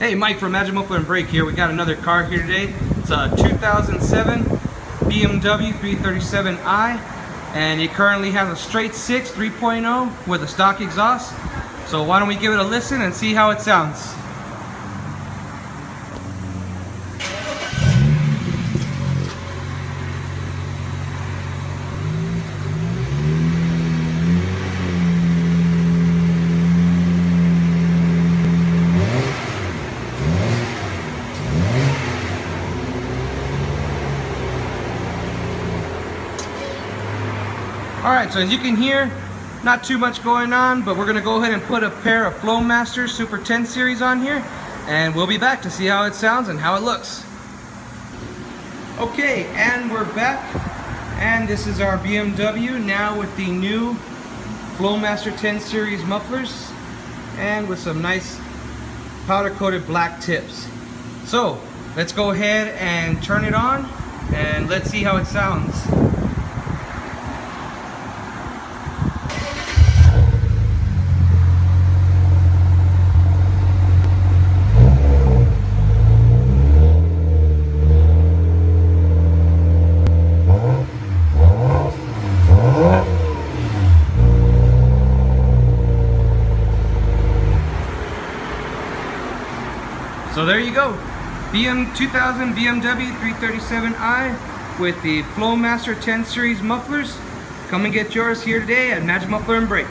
Hey, Mike from Magic Muffler Brake here. We got another car here today. It's a 2007 BMW 337i, and it currently has a straight 6 3.0 with a stock exhaust. So why don't we give it a listen and see how it sounds. Alright, so as you can hear, not too much going on, but we're going to go ahead and put a pair of Flowmasters Super 10 series on here, and we'll be back to see how it sounds and how it looks. Okay, and we're back, and this is our BMW now with the new Flowmaster 10 series mufflers, and with some nice powder coated black tips. So, let's go ahead and turn it on, and let's see how it sounds. So there you go, 2000 BMW 337i with the Flowmaster 10 series mufflers. Come and get yours here today at Magic Muffler Brake.